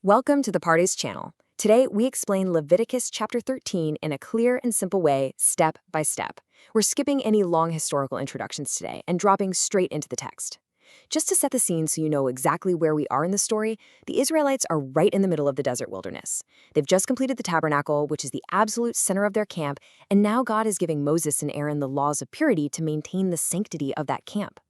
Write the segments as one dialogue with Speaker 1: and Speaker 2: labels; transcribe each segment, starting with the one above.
Speaker 1: Welcome to the Pardes channel. Today, we explain Leviticus chapter 13 in a clear and simple way, step by step. We're skipping any long historical introductions today and dropping straight into the text. Just to set the scene so you know exactly where we are in the story, the Israelites are right in the middle of the desert wilderness. They've just completed the tabernacle, which is the absolute center of their camp, and now God is giving Moses and Aaron the laws of purity to maintain the sanctity of that camp.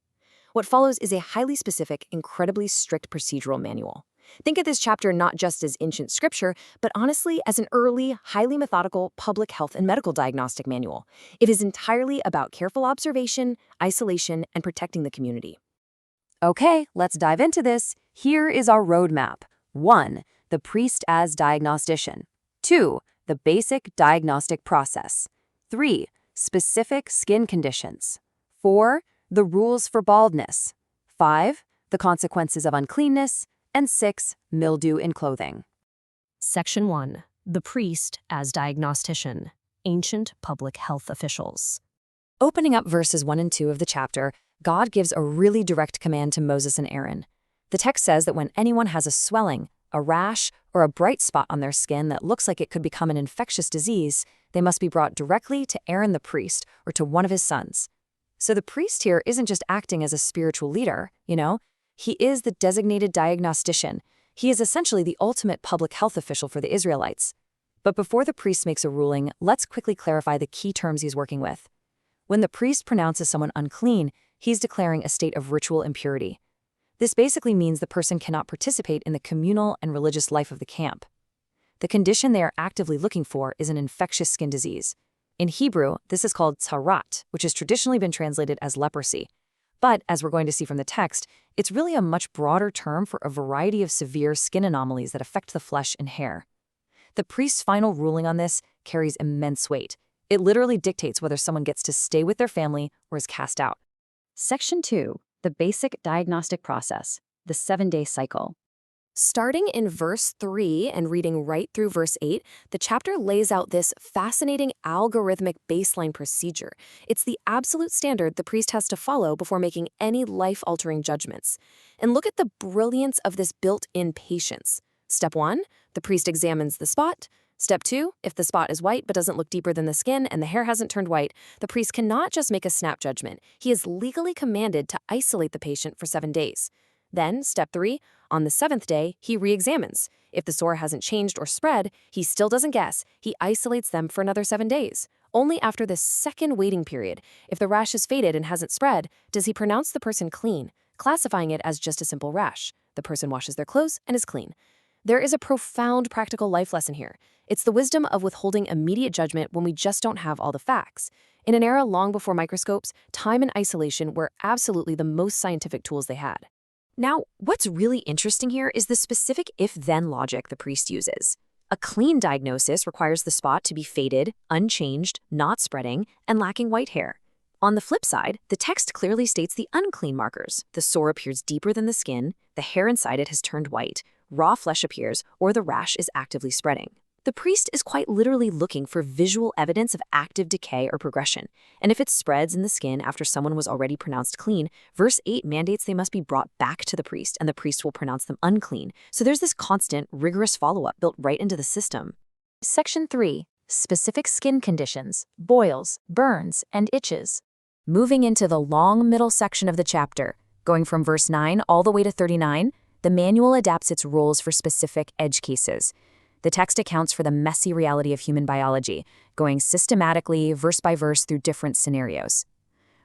Speaker 1: What follows is a highly specific, incredibly strict procedural manual. Think of this chapter not just as ancient scripture, but honestly as an early, highly methodical public health and medical diagnostic manual. It is entirely about careful observation, isolation, and protecting the community.
Speaker 2: Okay, let's dive into this. Here is our roadmap. 1. The priest as diagnostician. 2. The basic diagnostic process. 3. Specific skin conditions. 4. The rules for baldness. 5. The consequences of uncleanness. And 6. Mildew in clothing.
Speaker 3: Section 1. The priest as diagnostician. Ancient public health officials.
Speaker 2: Opening up verses 1 and 2 of the chapter, God gives a really direct command to Moses and Aaron. The text says that when anyone has a swelling, a rash, or a bright spot on their skin that looks like it could become an infectious disease, they must be brought directly to Aaron the priest or to one of his sons. So the priest here isn't just acting as a spiritual leader, He is the designated diagnostician. He is essentially the ultimate public health official for the Israelites. But before the priest makes a ruling, let's quickly clarify the key terms he's working with. When the priest pronounces someone unclean, he's declaring a state of ritual impurity. This basically means the person cannot participate in the communal and religious life of the camp. The condition they are actively looking for is an infectious skin disease. In Hebrew, this is called Tzaraat, which has traditionally been translated as leprosy. But, as we're going to see from the text, it's really a much broader term for a variety of severe skin anomalies that affect the flesh and hair. The priest's final ruling on this carries immense weight. It literally dictates whether someone gets to stay with their family or is cast out.
Speaker 4: Section 2. The basic diagnostic process. The 7-day cycle.
Speaker 1: Starting in verse 3 and reading right through verse 8, the chapter lays out this fascinating algorithmic baseline procedure. It's the absolute standard the priest has to follow before making any life-altering judgments. And look at the brilliance of this built-in patience. Step 1, the priest examines the spot. Step 2, if the spot is white but doesn't look deeper than the skin and the hair hasn't turned white, the priest cannot just make a snap judgment. He is legally commanded to isolate the patient for 7 days. Then, step 3, on the 7th day, he re-examines. If the sore hasn't changed or spread, he still doesn't guess. He isolates them for another 7 days. Only after the second waiting period, if the rash has faded and hasn't spread, does he pronounce the person clean, classifying it as just a simple rash. The person washes their clothes and is clean. There is a profound practical life lesson here. It's the wisdom of withholding immediate judgment when we just don't have all the facts. In an era long before microscopes, time and isolation were absolutely the most scientific tools they had.
Speaker 2: Now, what's really interesting here is the specific if-then logic the priest uses. A clean diagnosis requires the spot to be faded, unchanged, not spreading, and lacking white hair. On the flip side, the text clearly states the unclean markers. The sore appears deeper than the skin, the hair inside it has turned white, raw flesh appears, or the rash is actively spreading. The priest is quite literally looking for visual evidence of active decay or progression, and if it spreads in the skin after someone was already pronounced clean, verse 8 mandates they must be brought back to the priest, and the priest will pronounce them unclean. So there's this constant, rigorous follow-up built right into the system.
Speaker 4: Section 3. Specific skin conditions, boils, burns, and itches.
Speaker 2: Moving into the long middle section of the chapter, going from verse 9 all the way to 39, the manual adapts its rules for specific edge cases. The text accounts for the messy reality of human biology, going systematically, verse by verse, through different scenarios.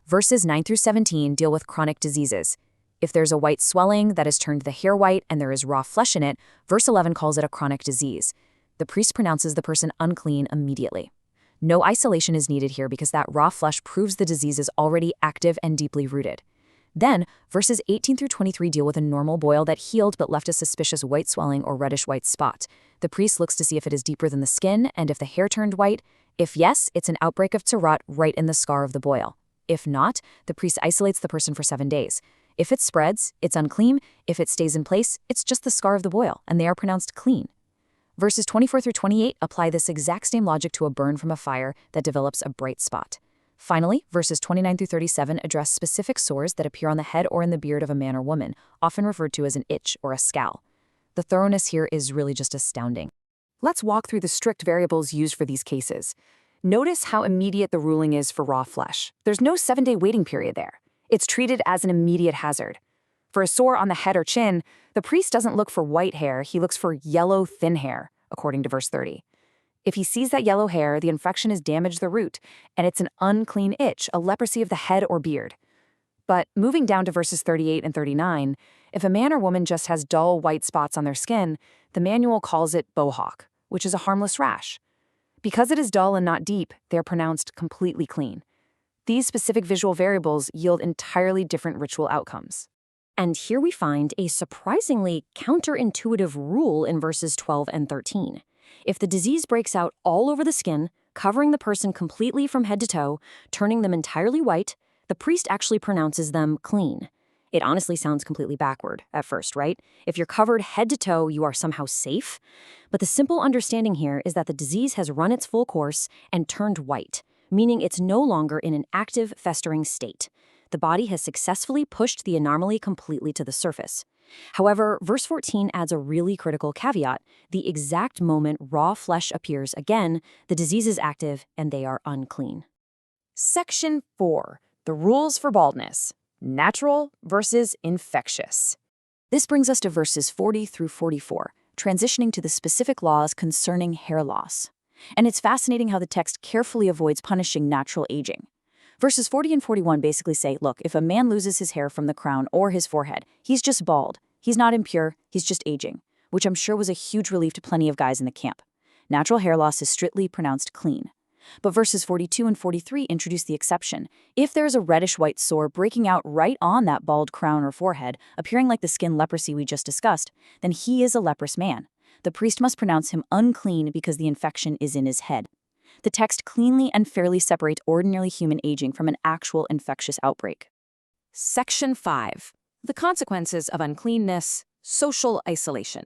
Speaker 2: Verses 9 through 17 deal with chronic diseases. If there's a white swelling that has turned the hair white and there is raw flesh in it, verse 11 calls it a chronic disease. The priest pronounces the person unclean immediately. No isolation is needed here because that raw flesh proves the disease is already active and deeply rooted. Then, verses 18 through 23 deal with a normal boil that healed but left a suspicious white swelling or reddish white spot. The priest looks to see if it is deeper than the skin and if the hair turned white. If yes, it's an outbreak of Tzaraat right in the scar of the boil. If not, the priest isolates the person for 7 days. If it spreads, it's unclean. If it stays in place, it's just the scar of the boil, and they are pronounced clean. Verses 24 through 28 apply this exact same logic to a burn from a fire that develops a bright spot. Finally, verses 29 through 37 address specific sores that appear on the head or in the beard of a man or woman, often referred to as an itch or a scowl. The thoroughness here is really just astounding.
Speaker 1: Let's walk through the strict variables used for these cases. Notice how immediate the ruling is for raw flesh. There's no 7-day waiting period there. It's treated as an immediate hazard. For a sore on the head or chin, the priest doesn't look for white hair, he looks for yellow thin hair, according to verse 30. If he sees that yellow hair, the infection has damaged the root, and it's an unclean itch, a leprosy of the head or beard. But moving down to verses 38 and 39, if a man or woman just has dull white spots on their skin, the manual calls it bohawk, which is a harmless rash. Because it is dull and not deep, they are pronounced completely clean. These specific visual variables yield entirely different ritual outcomes.
Speaker 3: And here we find a surprisingly counterintuitive rule in verses 12 and 13. If the disease breaks out all over the skin, covering the person completely from head to toe, turning them entirely white, the priest actually pronounces them clean. It honestly sounds completely backward at first, right? If you're covered head to toe, you are somehow safe. But the simple understanding here is that the disease has run its full course and turned white, meaning it's no longer in an active, festering state. The body has successfully pushed the anomaly completely to the surface. However, verse 14 adds a really critical caveat. The exact moment raw flesh appears again, the disease is active and they are unclean.
Speaker 2: Section 4. The rules for baldness. Natural versus infectious. This brings us to verses 40 through 44, transitioning to the specific laws concerning hair loss. And it's fascinating how the text carefully avoids punishing natural aging. Verses 40 and 41 basically say, look, if a man loses his hair from the crown or his forehead, he's just bald. He's not impure, he's just aging, which I'm sure was a huge relief to plenty of guys in the camp. Natural hair loss is strictly pronounced clean. But verses 42 and 43 introduce the exception. If there's a reddish-white sore breaking out right on that bald crown or forehead, appearing like the skin leprosy we just discussed, then he is a leprous man. The priest must pronounce him unclean because the infection is in his head. The text cleanly and fairly separates ordinary human aging from an actual infectious outbreak.
Speaker 1: Section 5. The consequences of uncleanness, social isolation.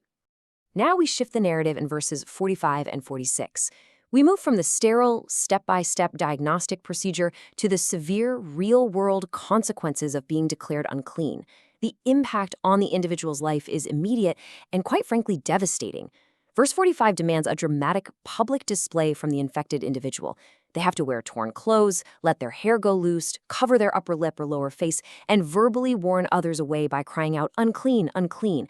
Speaker 1: Now we shift the narrative in verses 45 and 46. We move from the sterile, step-by-step diagnostic procedure to the severe, real-world consequences of being declared unclean. The impact on the individual's life is immediate and, quite frankly, devastating. Verse 45 demands a dramatic public display from the infected individual. They have to wear torn clothes, let their hair go loose, cover their upper lip or lower face, and verbally warn others away by crying out, "Unclean, unclean."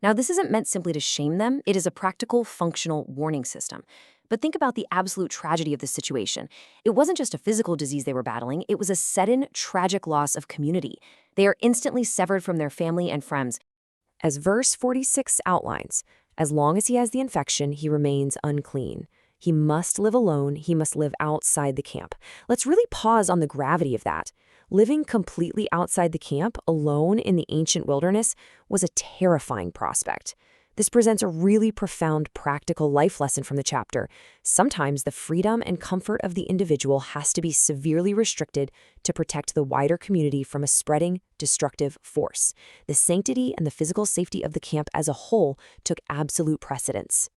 Speaker 1: Now, this isn't meant simply to shame them. It is a practical, functional warning system. But think about the absolute tragedy of this situation. It wasn't just a physical disease they were battling. It was a sudden, tragic loss of community. They are instantly severed from their family and friends.
Speaker 2: As verse 46 outlines, as long as he has the infection, he remains unclean. He must live alone. He must live outside the camp. Let's really pause on the gravity of that. Living completely outside the camp, alone in the ancient wilderness, was a terrifying prospect. This presents a really profound practical life lesson from the chapter. Sometimes the freedom and comfort of the individual has to be severely restricted to protect the wider community from a spreading, destructive force. The sanctity and the physical safety of the camp as a whole took absolute precedence.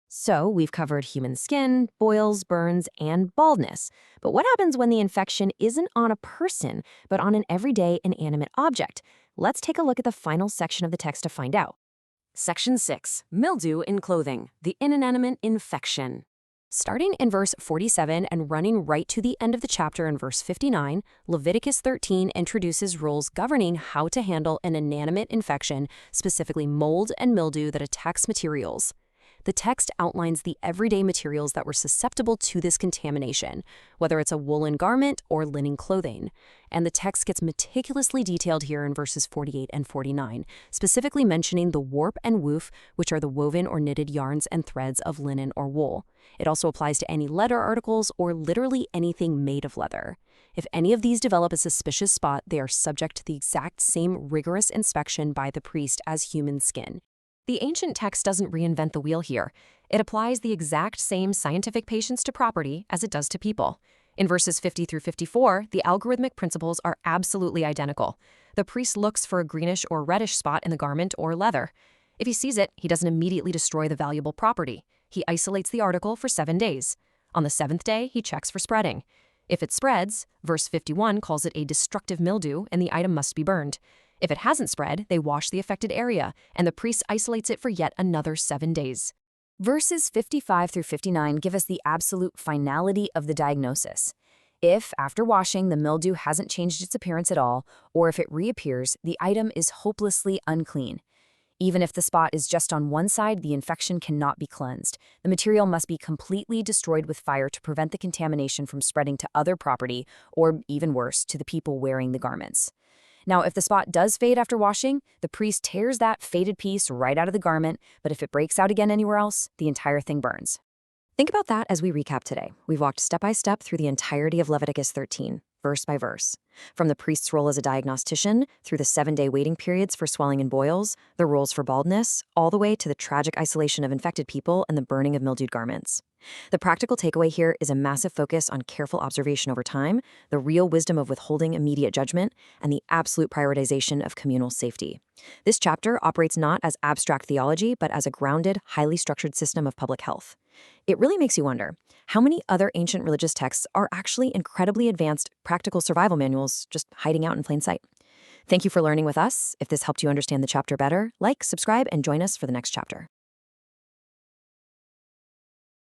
Speaker 3: So we've covered human skin, boils, burns, and baldness. But what happens when the infection isn't on a person, but on an everyday inanimate object? Let's take a look at the final section of the text to find out.
Speaker 1: Section 6. Mildew in clothing, the inanimate infection. Starting in verse 47 and running right to the end of the chapter in verse 59, Leviticus 13 introduces rules governing how to handle an inanimate infection, specifically mold and mildew that attacks materials. The text outlines the everyday materials that were susceptible to this contamination, whether it's a woolen garment or linen clothing. And the text gets meticulously detailed here in verses 48 and 49, specifically mentioning the warp and woof, which are the woven or knitted yarns and threads of linen or wool. It also applies to any leather articles or literally anything made of leather. If any of these develop a suspicious spot, they are subject to the exact same rigorous inspection by the priest as human skin. The ancient text doesn't reinvent the wheel here. It applies the exact same scientific patience to property as it does to people. In verses 50 through 54, the algorithmic principles are absolutely identical. The priest looks for a greenish or reddish spot in the garment or leather. If he sees it, he doesn't immediately destroy the valuable property. He isolates the article for 7 days. On the 7th day, he checks for spreading. If it spreads, verse 51 calls it a destructive mildew and the item must be burned. If it hasn't spread, they wash the affected area, and the priest isolates it for yet another 7 days.
Speaker 2: Verses 55 through 59 give us the absolute finality of the diagnosis. If, after washing, the mildew hasn't changed its appearance at all, or if it reappears, the item is hopelessly unclean. Even if the spot is just on one side, the infection cannot be cleansed. The material must be completely destroyed with fire to prevent the contamination from spreading to other property, or even worse, to the people wearing the garments. Now, if the spot does fade after washing, the priest tears that faded piece right out of the garment, but if it breaks out again anywhere else, the entire thing burns.
Speaker 1: Think about that as we recap today. We've walked step by step through the entirety of Leviticus 13, verse by verse. From the priest's role as a diagnostician, through the 7-day waiting periods for swelling and boils, the rules for baldness, all the way to the tragic isolation of infected people and the burning of mildewed garments. The practical takeaway here is a massive focus on careful observation over time, the real wisdom of withholding immediate judgment, and the absolute prioritization of communal safety. This chapter operates not as abstract theology, but as a grounded, highly structured system of public health. It really makes you wonder, how many other ancient religious texts are actually incredibly advanced practical survival manuals just hiding out in plain sight? Thank you for learning with us. If this helped you understand the chapter better, like, subscribe, and join us for the next chapter.